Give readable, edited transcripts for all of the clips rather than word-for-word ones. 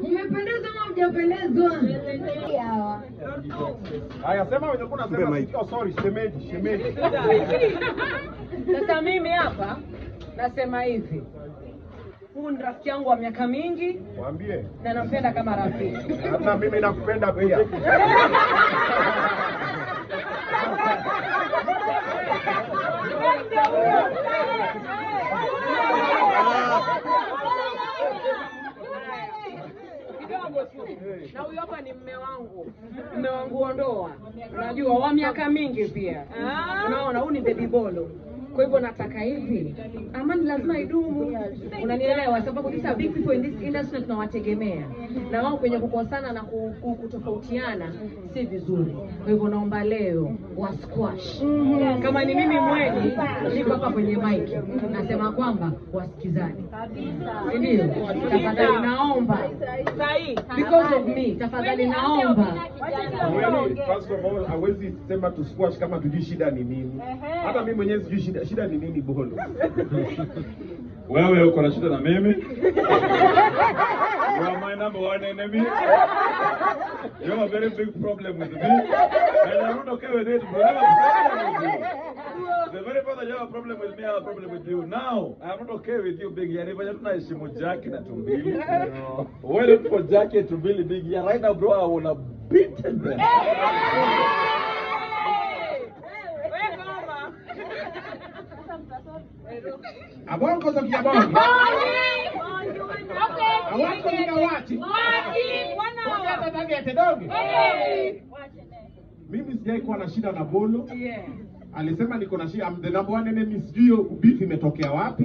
Umependeza ama hujapendezwa? Haya, sema wewe kuna sema sikio, sorry, shemeji. Sasa mimi hapa nasema hivi. Huyu ni rafiki yangu wa miaka mingi. Mwambie. Na nampenda kama rafiki. Hata mimi nakupenda pia. Na huyu hapa ni mume wangu wa ndoa. Unajua wa miaka mingi pia. Unaona huyu ni baby bolo. Kwa hivyo nataka hivi, amani lazima idumu. Unanielewa? Sababu these are big people in this industry tunawategemea. Na wao kwenye kukosana na kutofautiana si vizuri. Kwa hivyo naomba leo wa squash. Kama ni mimi mwenyewe niko hapa kwenye mic nasema kwamba wasikizane. Ndio. Tafadhali naomba. Because of me, tafadhali naomba. First of all, hawezi sema tu squash kama tujui shida ni nini. Hata mimi mwenyewe sijui shida ni nini bolo. Wewe uko na shida na mimi? You are my number one enemy. You have a very big problem with me. And I'm not okay with it, bro. The very fact that you have a problem with me, I have a problem with you. Now, I'm not okay with you, Big Yari. But you're not heshimu Jackie na Tumbili. Why don't for Jackie and Tumbili, Big Yari? Right now, bro, I wanna beat them. Abongo za kiabongo. Awako nikawati. Mimi sijai kuwa na shida na bolo. Alisema niko na shida. I'm the number one enemy. Sijui beef imetokea wapi.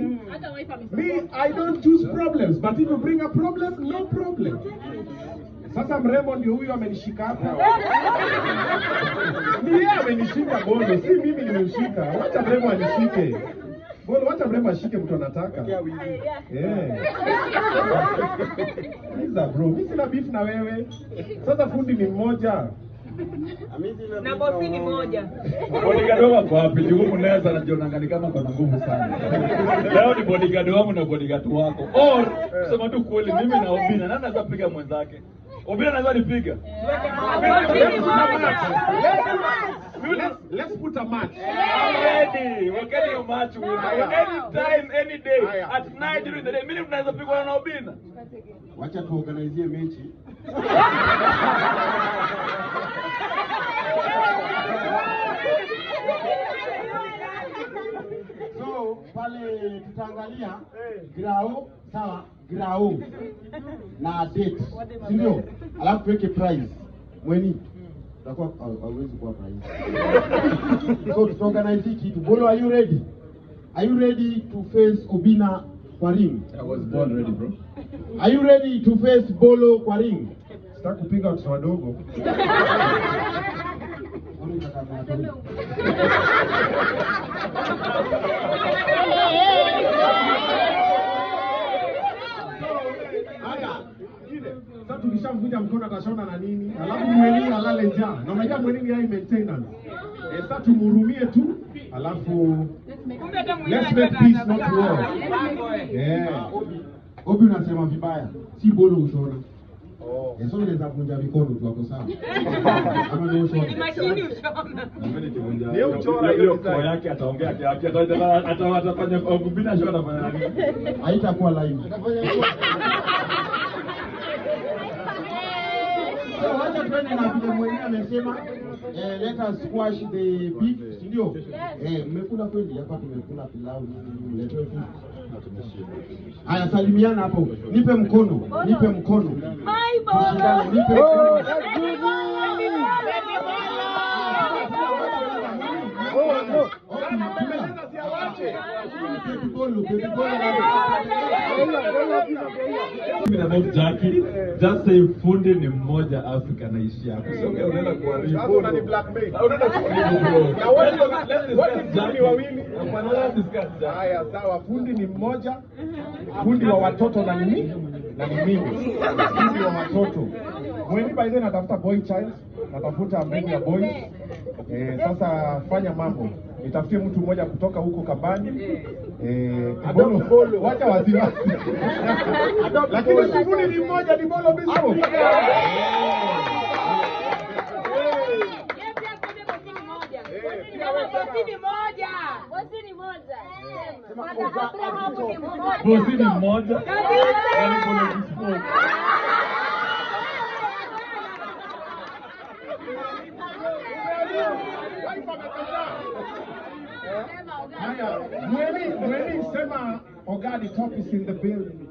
Me, I don't choose problems. But if you bring a problem, no problem. Sasa mrembo ndio huyu amenishika hapa. Ni yeye amenishika bolo, si mimi nimemshika. Wacha mrembo anishike. Bolo, wacha mrembo ashike mtu anataka. Liza bro, mimi sina beef na wewe. Sasa fundi ni mmoja. Na bosi ni moja. Bodyguard wangu kwa wapi? Huyu mnaweza anajiona ni kama kuna nguvu sana. Leo ni bodyguard wangu na bodyguard wako. Or sema tu kweli mimi na Obina nani anaweza piga mwenzake? Obina anaweza nipiga. Let's put a match. I'm ready. We're getting a match with any time, any day. At night during the day. Mimi tunaweza pigwa na Obina. Wacha tuorganize mechi. So pale tutaangalia grao, sawa, grao na date, ndio? Alafu tuweke price. Mweni tutakuwa hauwezi kuwa price. So tutaorganize kitu. Bolo, are you ready? Are you ready to face Obina kwa ring? I was born ready, bro. Are you ready to face Bolo kwa ring? Sitaki kupiga watu wadogo. Sasa tukishamvunja mkono atashona na nini? Alafu mweni alale njaa. Na unajua mweni hai maintenance. Sasa tumhurumie tu. Alafu let's make peace not war. Obi unasema vibaya. Si Bolo ushona. Yeso unaweza kunja mikono tu hapo sawa. Kama ni ushona. Mashini ushona. Leo uchora hiyo kwa yake ataongea yake atafanya Obina shona fanya nini? Haitakuwa live. So wacha twende na vile mwenyewe amesema let us squash the beef, ndio? Mmekula kweli hapa, tumekula pilau nini, mletwe tu. Haya, salimiana hapo. Nipe mkono, nipe mkono. Bye bye. Nipe mkono. Baby bolo. About Jackie, just say fundi ni mmoja Afrika naishi hapo. Sio unaenda kuharibu. Sasa unani blackmail. Unaenda kuharibu bro. Na wote fundi wawili. Let's discuss Jackie. Haya, sawa, fundi ni mmoja. Fundi wa watoto na nini? Na ni mimi. Fundi wa watoto. Mweni by then natafuta boy child, natafuta mbegu ya boys. Sasa fanya mambo. Nitafutie mtu mmoja kutoka huko Kabani. Bolo, wacha wasiwasi. Lakini fundi ni mmoja, ni Bolo Bispo. Bosi ni mmoja. Yaani Bolo Bispo. Mweni sema Ogadi Top is in the building.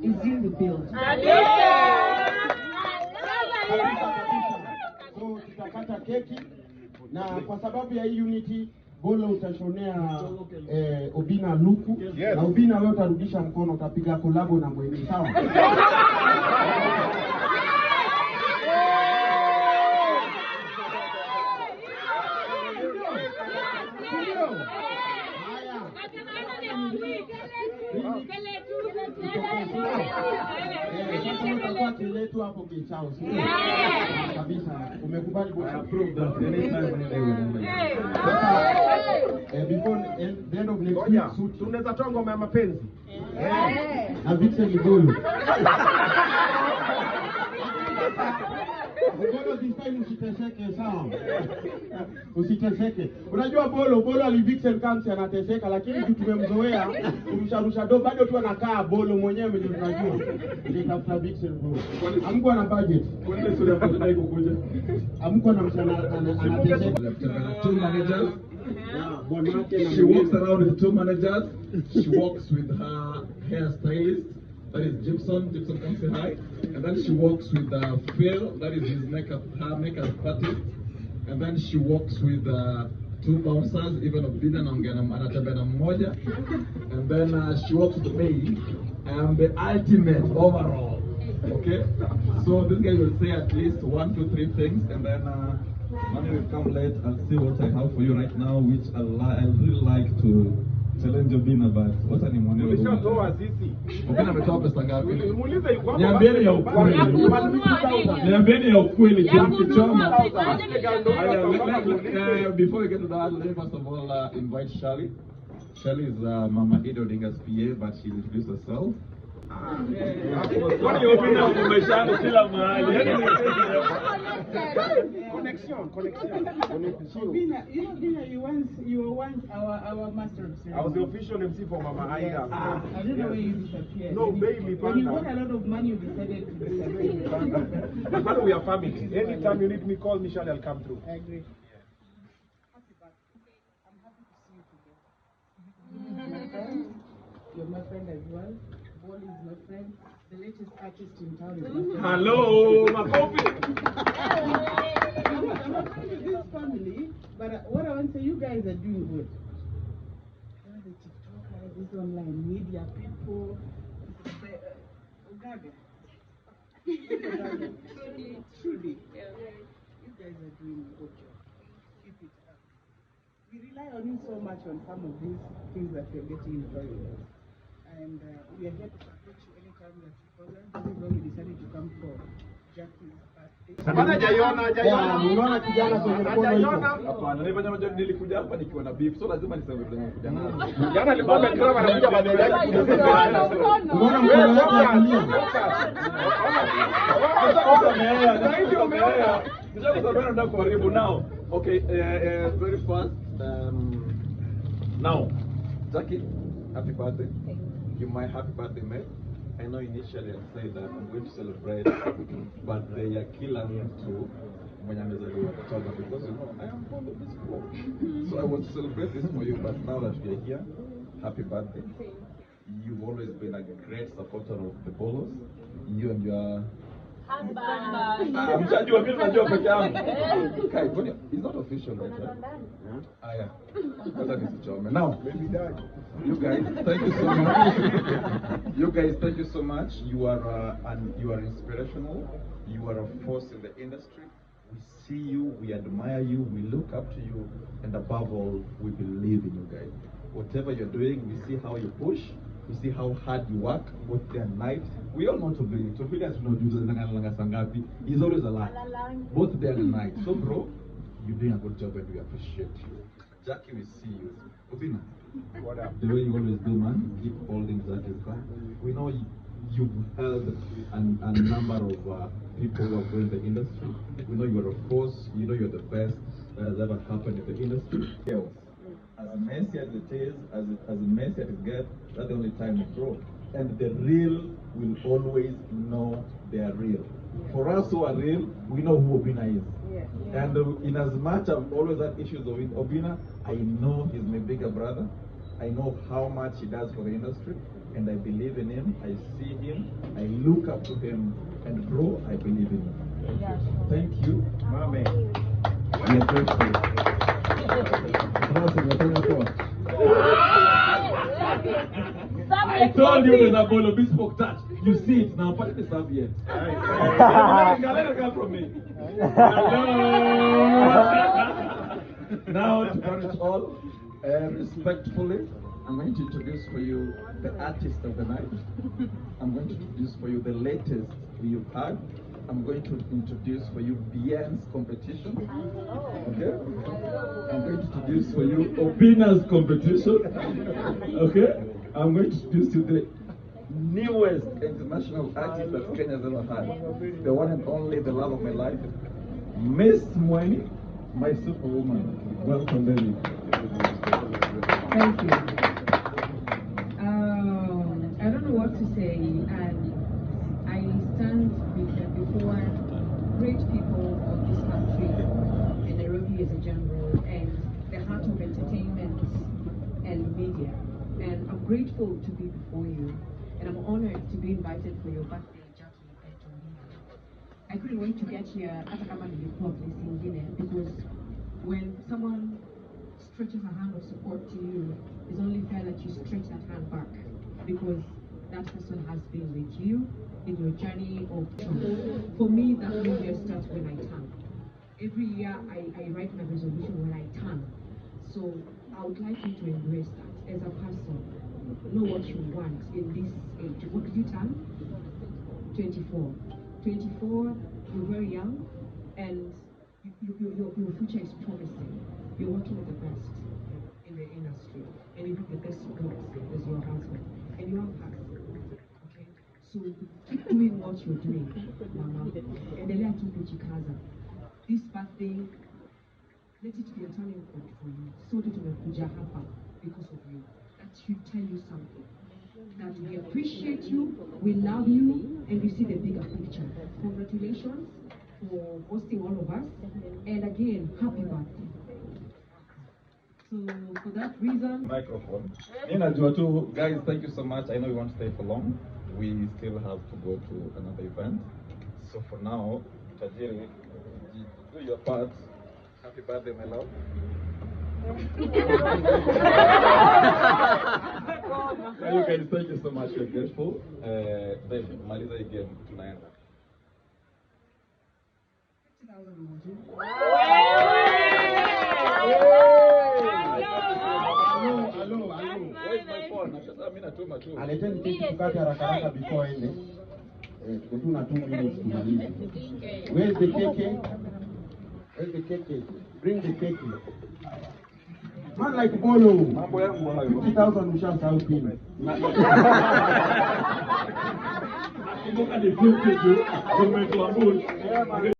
Is in the building. So tutakata keki na kwa sababu ya hii unity Bolo utashonea Obina luku. Yes. Na Obina wewe utarudisha mkono, utapiga kolabo na Mweni, sawa? Utakuwa kiletu hapo kichao, sio? Kabisa. Umekubali bosi? Approve that anytime they will. Before the end of next Ngoja, week suit tunaweza toa ngoma ya mapenzi. na Vixen Bolo. Bolo this time usiteseke, sawa? Usiteseke. Unajua Bolo alivixen kansi anateseka, lakini kitu tumemzoea kumsharusha do bado tu anakaa Bolo mwenyewe ndio tunajua. Nitafuta Vixen Bolo. Amko na budget. Kwa nini sura yako tunai kukuja? Amko na msana anateseka. Two managers. Yeah, She walks around with two managers. She walks with her hairstylist. That is Gibson. Gibson, come say hi. And then she walks with Phil. That is her makeup artist. And then she walks with two bouncers, even Obina na anatembea mmoja. And then she walks with the maid. And the ultimate overall. Okay? So this guy will say at least 1, 2, 3 things, and then Mani will come late. I'll see what I have for you right now, which I really like to challenge Obina, but what are you Umeshatoa sisi. Obina ametoa pesa ngapi? Muulize yuko hapa. Niambieni ya ukweli. Niambieni ya ukweli kichoma. Before we get to that, let me first of all invite Shirley. Shirley is Mama Ido Odinga's PA, but she'll introduce herself. Kwani Obina umeshana kila mahali. Connection. Obina, you were once our master of ceremony. I was the official MC for Mama Aida. I don't know where you disappeared. No, baby, When you panda. got a lot of money, you decided to disappear. But we are family. Anytime you need me, call me, Shirley, I'll come through. I agree. Happy birthday. I'm happy to see you today. You're my friend as well. Wally is my friend. The latest artist in town is my friend. Hello, Makofi. I'm a friend of this family, but what I want to say, you guys are doing good. You know, the TikTokers, these online media people, Gaga. Trudy. You guys are doing a good job. Keep it up. We rely on you so much on some of these things that we're getting involved with. And we are here to support you anytime that you call us. This is why we decided to come for Jackie's birthday. Bana hajaiona. Unaona kijana kwenye mkono hiyo? Hapana, nilikuja hapa nikiwa na beef, so lazima niseme vile nimekuja nayo. Jana alikuwa amekrama anakuja baada yake. Unaona mkono wake akulia? Now, okay, very fast. Now, Jackie, happy birthday. You my happy birthday, mate. I know initially I said that I'm going to celebrate birthday ya kila mtu mwenye amezaliwa Oktoba, because you know I am fond of this floor. So I want to celebrate this for you, but now that we are here, happy birthday. You've always been a great supporter of the Bolos. You and your Mshajua mimi najua peke yangu. Kai, kwani it's not official right? Aya. Kwanza nisichome. Now, you guys, thank you so much. You guys, thank you so much. You are inspirational. You are a force in the industry. We see you, we admire you, we look up to you, and above all, we believe in you guys. Whatever you're doing, we see how you push, we see how hard you work, both day and night. We all know Tobili. Tobili has no use Sangapi. He's always alive, both day and night. So, bro, you're doing a good job and we appreciate you. Jackie, we see you. Obina, the way you always do, man, keep holding Jackie's back. We know you've held a number of people who have joined the industry. We know you're a force, you know you're the best that has ever happened in the industry. As messy as it is, as messy as it gets, that's the only time we grow. And the real will always know they are real. For us who are real, we know who Obina is. And in as much I've always had issues with Obina, I know he's my bigger brother. I know how much he does for the industry, and I believe in him. I see him, I look up to him, and bro, I believe in him. Thank you. Mame. We are grateful. I told you there's a bowl of bespoke touch. You see it now, but it's up yet. Come from me. Now, to finish all, respectfully, I'm going to introduce for you the artist of the night. I'm going to introduce for you the latest you've had. I'm going to introduce for you Bien's competition. Okay? I'm going to introduce for you Obina's competition. Okay? I'm going to introduce you the newest international artist that Kenya's ever had. The one and only, the love of my life, Miss Mweni, my superwoman. Welcome, baby. Thank you. I don't know what to say, and I stand before great people of this country, and Nairobi as a general, and the heart of entertainment and media. And I'm grateful to be before you, and I'm honored to be invited for your birthday, Jackie and Tobina. I couldn't wait to get here, because when someone stretches a hand of support to you, it's only fair that you stretch that hand back, because that person has been with you in your journey of truth. For me, that new year starts when I turn. Every year I write my resolution when I turn. So I would like you to embrace that as a person. Know what you want in this age. What did you turn? 24. 24, you're very young, and your future is promising. You're working with the best in the industry, and you have the best girls as your husband, and you have us. Okay? So keep doing what you're doing, Mama. Endelea tu kujikaza. This birthday, let it be a turning point for you. So that tumekuja hapa because of you. That should tell you something. That we appreciate you, we love you, and we see the bigger picture. Congratulations for hosting all of us, and again, happy birthday. So for that reason, Microphone. Najua tu, guys, thank you so much. I know you won't stay for long. We still have to go to another event. So for now, Tajiri, do your part. Happy birthday, my love. You guys, thank you so much. We're grateful. Then, Maliza again, tunaenda. Where's my phone? Aleteni keki tukate haraka haraka before ende. Tuna 2 minutes tumalize. Where's the cake? Where's the cake? Bring the cake. Man like Bolo. 50,000 ushasahau pini. Kumbuka ni 50 tu, tumetuambia